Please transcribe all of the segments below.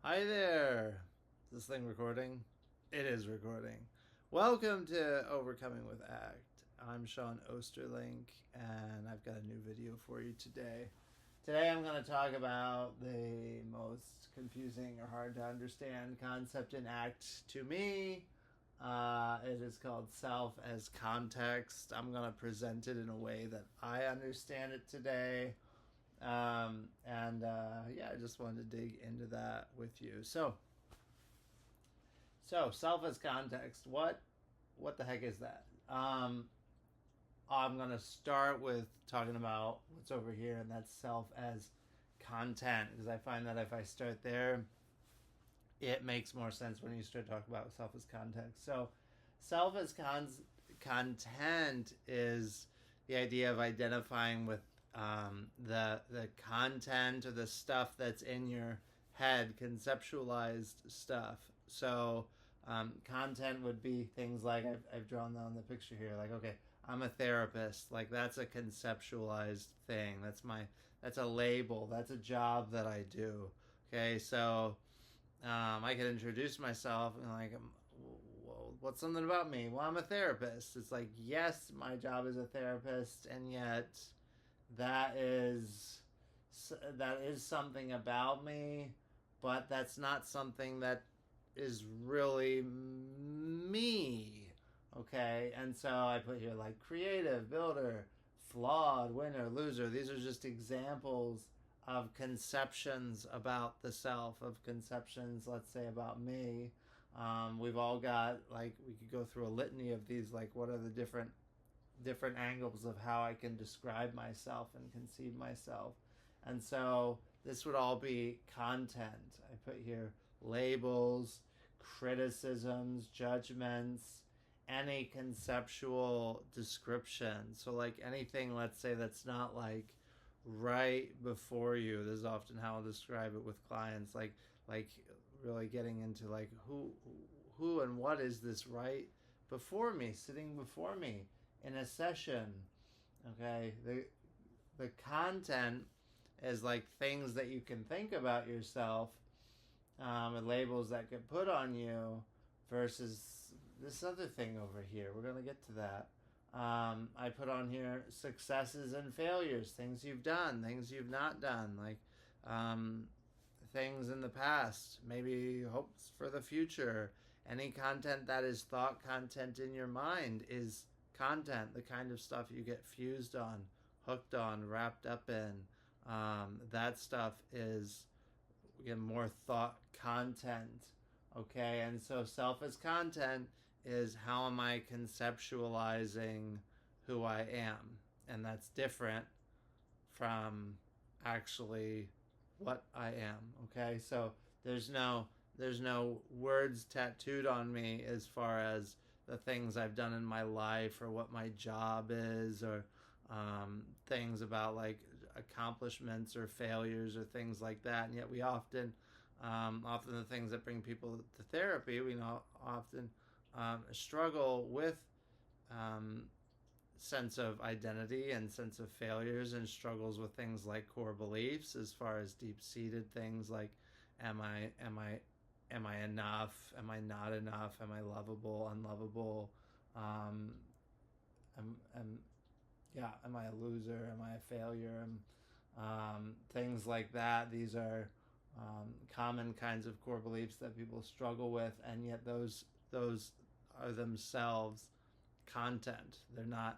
Hi there. Is this thing recording? It is recording. Welcome to Overcoming with ACT. I'm Sean Osterlink, and I've got a new video for you today. Today I'm going to talk about the most confusing or hard to understand concept in ACT to me. It is called self as context. I'm going to present it in a way that I understand it today. Yeah, I just wanted to dig into that with you. So self as context. What the heck is that? I'm gonna start with talking about what's over here, and that's self as content, because I find that if I start there, it makes more sense when you start talking about self as context. So, self as content is the idea of identifying with the content or the stuff that's in your head, conceptualized stuff. So, content would be things like I've drawn down the picture here. Like, okay, I'm a therapist. Like, that's a conceptualized thing. That's a label. That's a job that I do. Okay, so I could introduce myself and like, well, what's something about me? Well, I'm a therapist. It's like, yes, my job is a therapist, and yet that is that is something about me, but that's not something that is really me. Okay, and so I put here like creative, builder, flawed, winner, loser. These are just examples of conceptions about the self, of conceptions, let's say, about me. We've all got, like, we could go through a litany of these, like, what are the different angles of how I can describe myself and conceive myself. And so this would all be content. I put here labels, criticisms, judgments, any conceptual description. So, like, anything, let's say, that's not like right before you. This is often how I'll describe it with clients, like really getting into like who and what is this right before me, sitting before me in a session. Okay, the content is like things that you can think about yourself, and labels that get put on you, versus this other thing over here. We're going to get to that. I put on here successes and failures, things you've done, things you've not done, like things in the past, maybe hopes for the future. Any content that is thought content in your mind is content, the kind of stuff you get fused on, hooked on, wrapped up in. That stuff is, again, more thought content. Okay, and so self as content is how am I conceptualizing who I am, and that's different from actually what I am. Okay, so there's no words tattooed on me as far as the things I've done in my life or what my job is, or things about like accomplishments or failures or things like that. And yet we often the things that bring people to therapy, we know often struggle with um, sense of identity and sense of failures, and struggles with things like core beliefs as far as deep-seated things like am I enough, am I not enough, am I lovable, unlovable, um am yeah, am I a loser, am I a failure, things like that. These are common kinds of core beliefs that people struggle with, and yet those are themselves content. They're not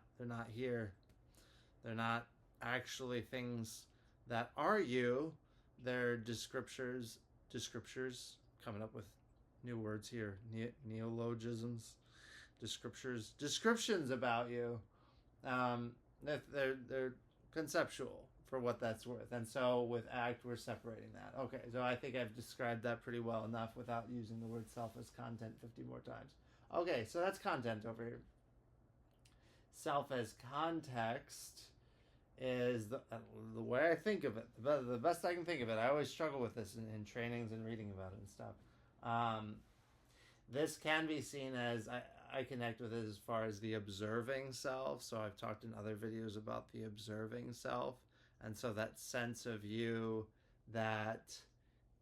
here. They're not actually things that are you. They're descriptors, coming up with new words here, neologisms, descriptions about you. They're conceptual for what that's worth. And so with ACT, we're separating that. Okay, so I think I've described that pretty well enough without using the word self as content 50 more times. Okay, so that's content over here. Self as context is the way I think of it, the best I can think of it. I always struggle with this in trainings and reading about it and stuff. Um, this can be seen as, I connect with it as far as the observing self. So I've talked in other videos about the observing self. And so that sense of you that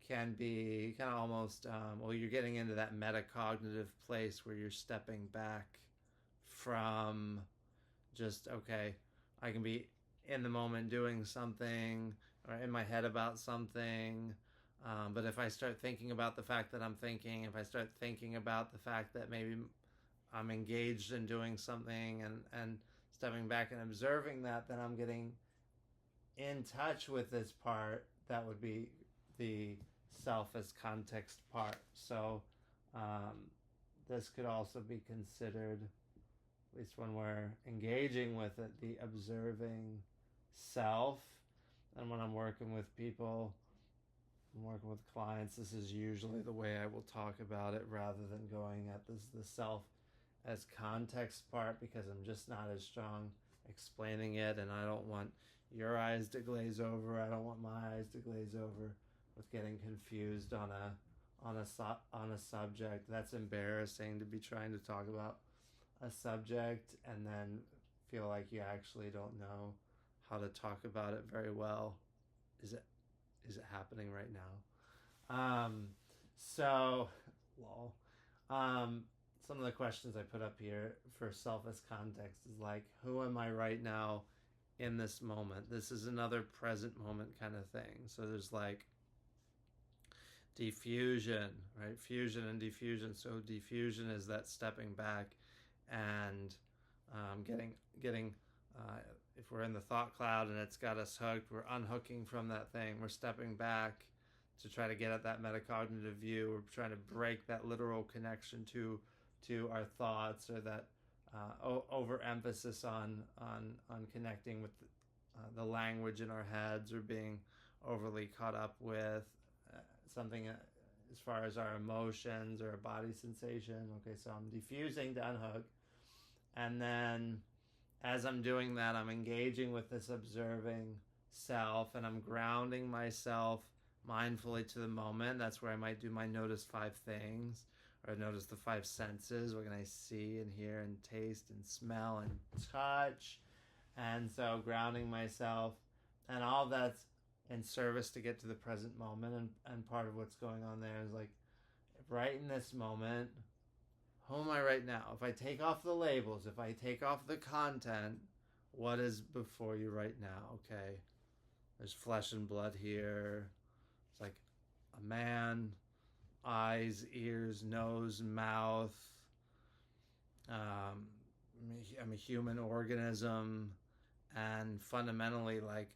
can be kind of almost, well, you're getting into that metacognitive place where you're stepping back from just, okay, I can be in the moment doing something or in my head about something. But if I start thinking about the fact that I'm thinking, if I start thinking about the fact that maybe I'm engaged in doing something and stepping back and observing that, then I'm getting in touch with this part that would be the self as context part. So this could also be considered, at least when we're engaging with it, the observing self. And when I'm working with people, I'm working with clients, this is usually the way I will talk about it, rather than going at this the self as context part, because I'm just not as strong explaining it, and I don't want your eyes to glaze over. I don't want my eyes to glaze over with getting confused on a subject. That's embarrassing, to be trying to talk about a subject and then feel like you actually don't know how to talk about it very well. Is it happening right now? So, lol. Some of the questions I put up here for self as context is like, who am I right now in this moment? This is another present moment kind of thing. So there's like diffusion, right? Fusion and diffusion. So diffusion is that stepping back and getting if we're in the thought cloud and it's got us hooked, we're unhooking from that thing. We're stepping back to try to get at that metacognitive view. We're trying to break that literal connection to our thoughts, or that overemphasis on connecting with the language in our heads, or being overly caught up with something as far as our emotions or a body sensation. Okay, so I'm diffusing to unhook, and then as I'm doing that, I'm engaging with this observing self, and I'm grounding myself mindfully to the moment. That's where I might do my notice 5 things, or notice the 5 senses. What can I see and hear and taste and smell and touch? And so grounding myself, and all that's in service to get to the present moment. And part of what's going on there is like, right in this moment, who am I right now? If I take off the labels, if I take off the content, what is before you right now? Okay, there's flesh and blood here. It's like a man, eyes, ears, nose, mouth. I'm a human organism, and fundamentally, like,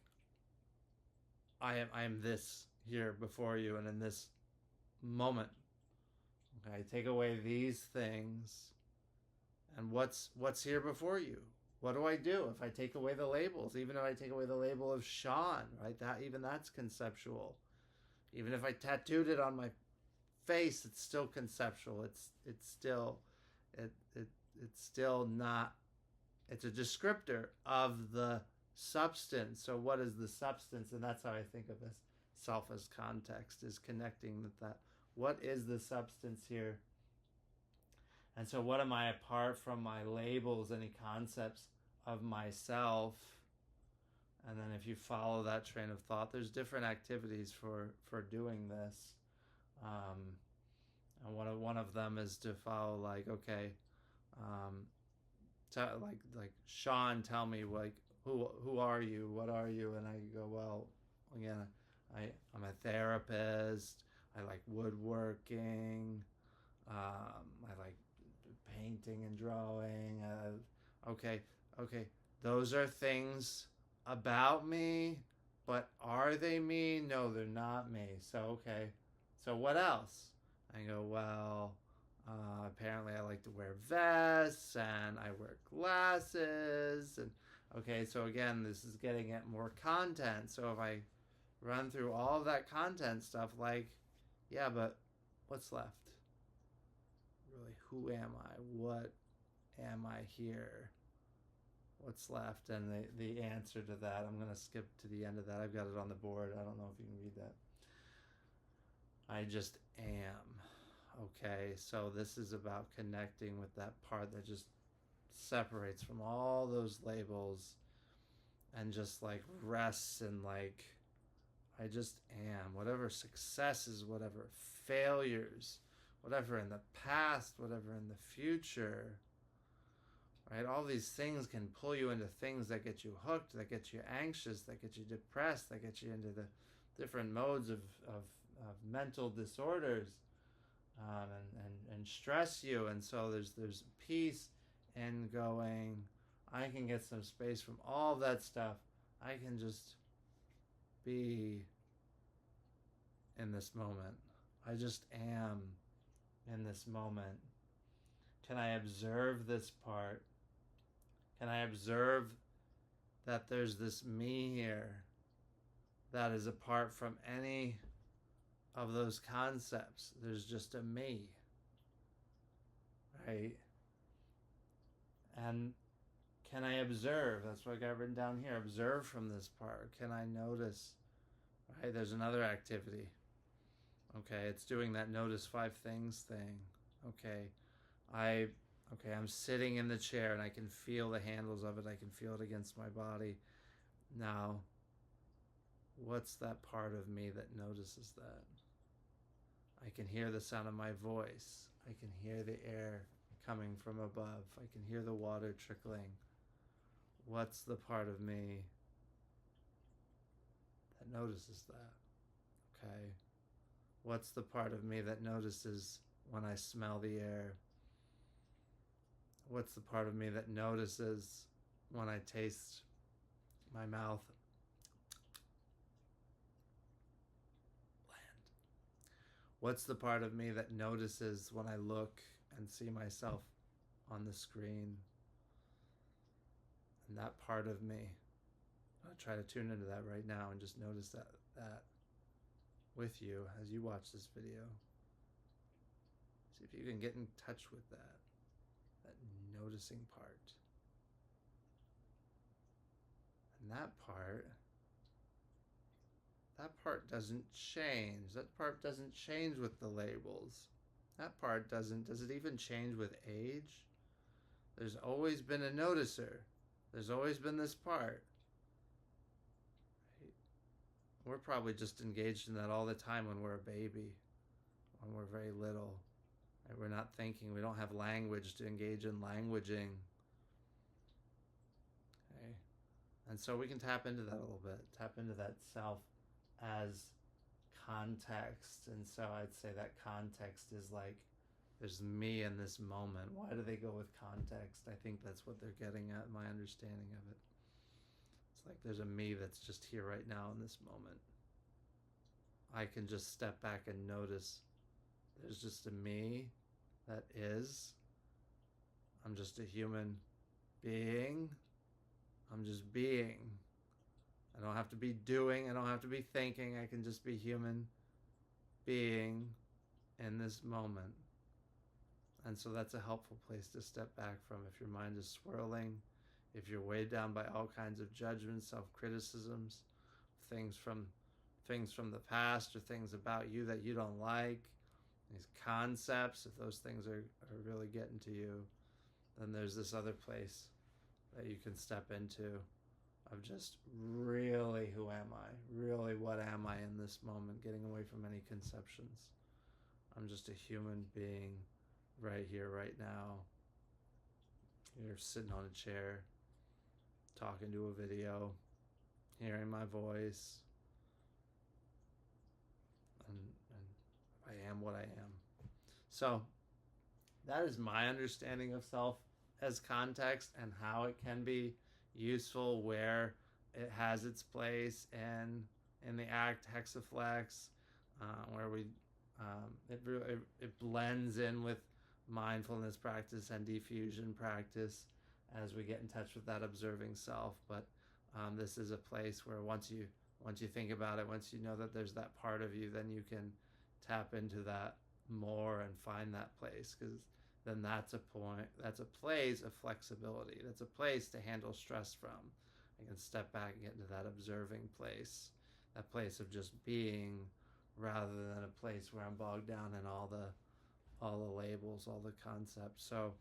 I am this here before you and in this moment. Okay, take away these things, and what's here before you? What do I do if I take away the labels? Even if I take away the label of Sean, right? That's conceptual. Even if I tattooed it on my face, it's still conceptual. It's still not. It's a descriptor of the substance. So what is the substance? And that's how I think of this self as context, is connecting with that. What is the substance here? And so what am I apart from my labels, any concepts of myself? And then if you follow that train of thought, there's different activities for doing this. And one of them is to follow, like, okay, like Sean, tell me, like, who are you? What are you? And I go, well, again, I'm a therapist. I like woodworking. I like painting and drawing. Okay. Those are things about me, but are they me? No, they're not me. So, okay. So what else? I go, well, apparently I like to wear vests and I wear glasses. And okay, so again, this is getting at more content. So if I run through all of that content stuff, like, yeah, but what's left? Really, who am I? What am I here? What's left? And the answer to that, I'm going to skip to the end of that. I've got it on the board. I don't know if you can read that. I just am. Okay, so this is about connecting with that part that just separates from all those labels and just like rests in like, I just am. Whatever successes, whatever failures, whatever in the past, whatever in the future, right? All these things can pull you into things that get you hooked, that get you anxious, that get you depressed, that get you into the different modes of mental disorders, and stress you. And so there's peace in going, I can get some space from all that stuff. I can just be in this moment. I just am in this moment. Can I observe this part? Can I observe that there's this me here that is apart from any of those concepts? There's just a me, right? And can I observe? That's what I got written down here. Observe from this part. Can I notice? Right? There's another activity. Okay, it's doing that notice 5 things thing. Okay, I'm sitting in the chair and I can feel the handles of it. I can feel it against my body. Now, what's that part of me that notices that? I can hear the sound of my voice. I can hear the air coming from above. I can hear the water trickling. What's the part of me that notices that? Okay. What's the part of me that notices when I smell the air? What's the part of me that notices when I taste my mouth land? What's the part of me that notices when I look and see myself on the screen? And that part of me, I'll try to tune into that right now and just notice that with you as you watch this video. See if you can get in touch with that noticing part. And that part doesn't change. That part doesn't change with the labels. That part doesn't. Does it even change with age? There's always been a noticer. There's always been this part. Right? We're probably just engaged in that all the time when we're a baby, when we're very little. Right? We're not thinking. We don't have language to engage in languaging. Okay? And so we can tap into that a little bit. Tap into that self as context. And so I'd say that context is like, there's me in this moment. Why do they go with context? I think that's what they're getting at, my understanding of it. It's like there's a me that's just here right now in this moment. I can just step back and notice there's just a me that is. I'm just a human being. I'm just being. I don't have to be doing. I don't have to be thinking. I can just be human being in this moment. And so that's a helpful place to step back from if your mind is swirling, if you're weighed down by all kinds of judgments, self-criticisms, things from the past or things about you that you don't like, these concepts, if those things are really getting to you, then there's this other place that you can step into of just really, who am I? Really, what am I in this moment? Getting away from any conceptions. I'm just a human being right here, right now. You're sitting on a chair, talking to a video, hearing my voice, and I am what I am. So that is my understanding of self as context and how it can be useful, where it has its place in the act Hexaflex, where we it blends in with mindfulness practice and diffusion practice as we get in touch with that observing self. But this is a place where once you think about it, once you know that there's that part of you, then you can tap into that more and find that place, because then that's a place of flexibility. That's a place to handle stress from. I can step back and get into that observing place, that place of just being, rather than a place where I'm bogged down in all the labels, all the concepts. So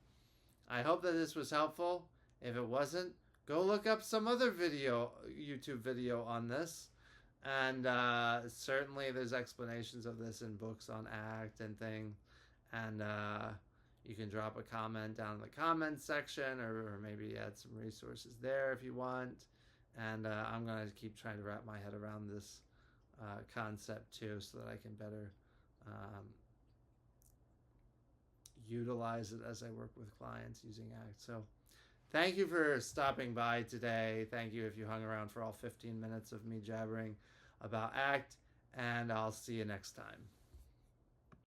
I hope that this was helpful. If it wasn't, go look up some other YouTube video on this. And certainly there's explanations of this in books on ACT and thing. And you can drop a comment down in the comments section, or maybe add some resources there if you want. And I'm going to keep trying to wrap my head around this concept too, so that I can better utilize it as I work with clients using ACT. So thank you for stopping by today. Thank you if you hung around for all 15 minutes of me jabbering about ACT, and I'll see you next time.